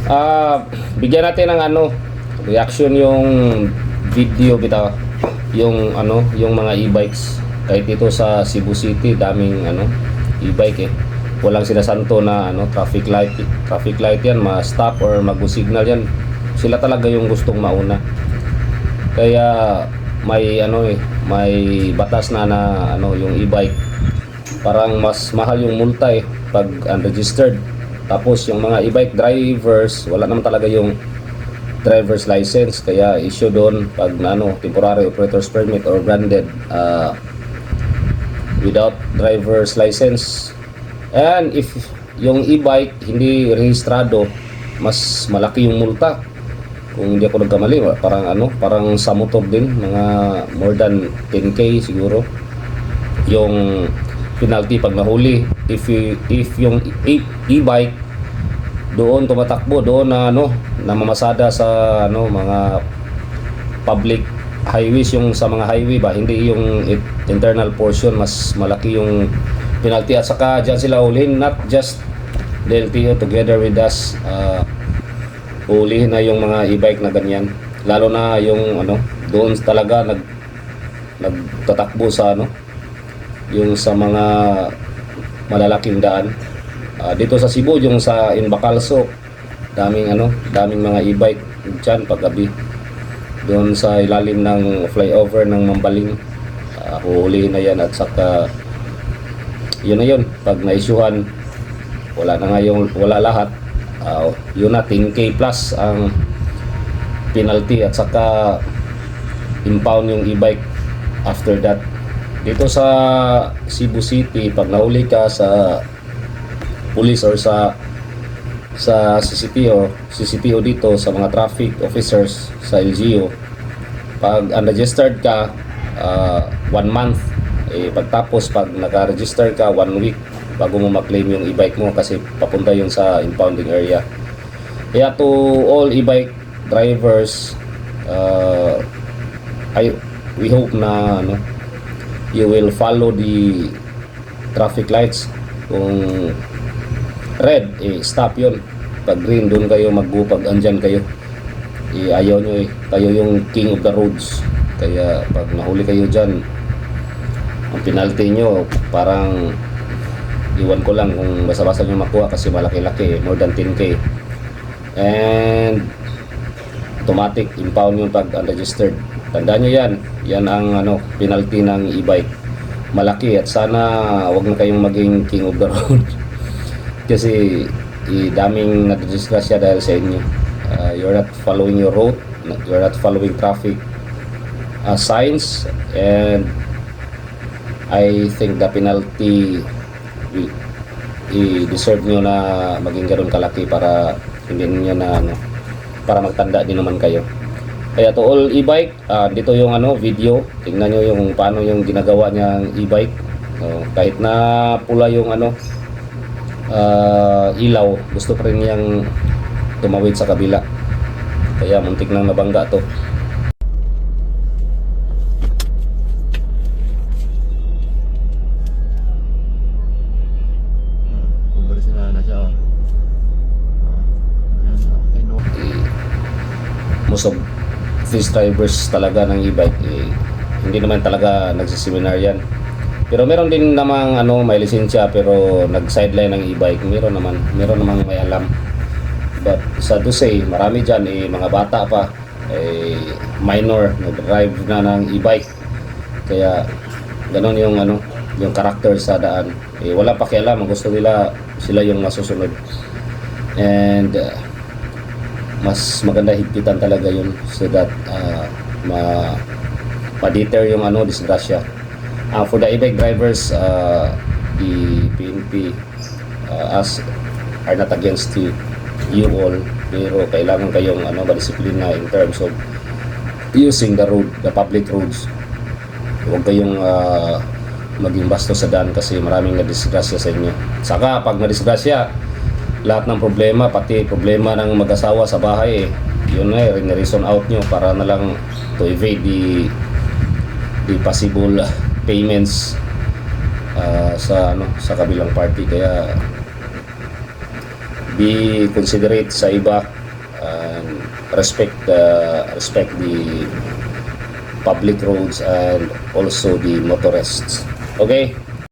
Ah, Bigyan natin ng reaction yung video bitaw, yung yung mga e-bikes. Kahit dito sa Cebu City, daming e-bike eh. Walang sinasanto na traffic light yan, ma-stop or mag-signal yan. Sila talaga yung gustong mauna. Kaya may may batas na yung e-bike. Parang mas mahal yung multa eh pag unregistered. Tapos yung mga e-bike drivers, wala naman talaga yung driver's license, kaya issue doon pag temporary operator's permit or branded without driver's license. And if yung e-bike hindi rehistrado, mas malaki yung multa. Kung hindi ako nagkamali, parang sa motor din, mga more than 10k siguro yung penalty pag nahuli. If yung e-bike doon tumatakbo doon na namamasada sa mga public highways, yung sa mga highway ba, hindi yung internal portion, mas malaki yung penalty. At saka dyan sila hulihin, not just the LTO together with us, hulihin na yung mga e-bike na ganyan, lalo na yung doon talaga nagtatakbo sa yung sa mga malalaking daan. Dito sa Cebu, yung sa Inbacalso, daming mga e-bike dyan pag gabi. Doon sa ilalim ng flyover ng Mambaling, huhulihin na yan. At saka yun na yun, pag na-issuehan, wala lahat, yun na 10k plus ang penalty. At saka impound yung e-bike after that. Dito sa Cebu City, pag nahuli ka sa police or sa CCTO dito, sa mga traffic officers sa LGU, pag unregistered ka, 1 month, pagtapos pag naka-register ka, 1 week bago mo ma-claim yung e-bike mo, kasi papunta yun sa impounding area. Kaya to all e-bike drivers, we hope na you will follow the traffic lights. Kung red, stop yun. Pag green, doon kayo mag-go. Pag andyan kayo, ayaw nyo kayo yung king of the roads. Kaya pag nahuli kayo dyan, ang penalty nyo parang iwan ko lang kung basa-basa nyo makuha, kasi malaki-laki, more than 10k. And automatic impound yung pag unregistered. Tandaan nyo yan ang penalty ng e-bike, malaki. At sana wag na kayong maging king of the road kasi daming nadidisgrasya dahil sa inyo. You're not following your road, you're not following traffic signs, and I think the penalty i-deserve nyo na maging ganoon kalaki para hindi niyo para magtanda din naman kayo. Kaya to all e-bike, dito yung video, tingnan nyo yung paano yung ginagawa niyang e-bike. Kahit na pula yung ilaw, gusto pa rin niyang tumawid sa kabila, kaya muntik nang nabangga to. Most of these drivers talaga ng e-bike, hindi naman talaga nagsiseminar yan. Pero meron din namang may lisensya pero nag-sideline ng e-bike. Meron namang may alam. But sad to say, marami dyan mga bata pa, minor, nag-drive na ng e-bike. Kaya ganon yung karakter sa daan. Wala pakialam, gusto nila sila yung masusunod. And mas maganda higpitan talaga yun, so that ma-deter yung disgrasya. For the e-bike drivers, the PNP are not against you all, pero kailangan kayong madisiplina in terms of using the public roads. Huwag kayong maging bastos sa daan, kasi maraming nadisgrasya sa inyo. Saka pag nadisgrasya, lahat ng problema, pati problema ng mag-asawa sa bahay, yun na reason out nyo para na lang to evade the possible payments sa kabilang party. Kaya be considerate sa iba, and respect the public roads and also the motorists. Okay?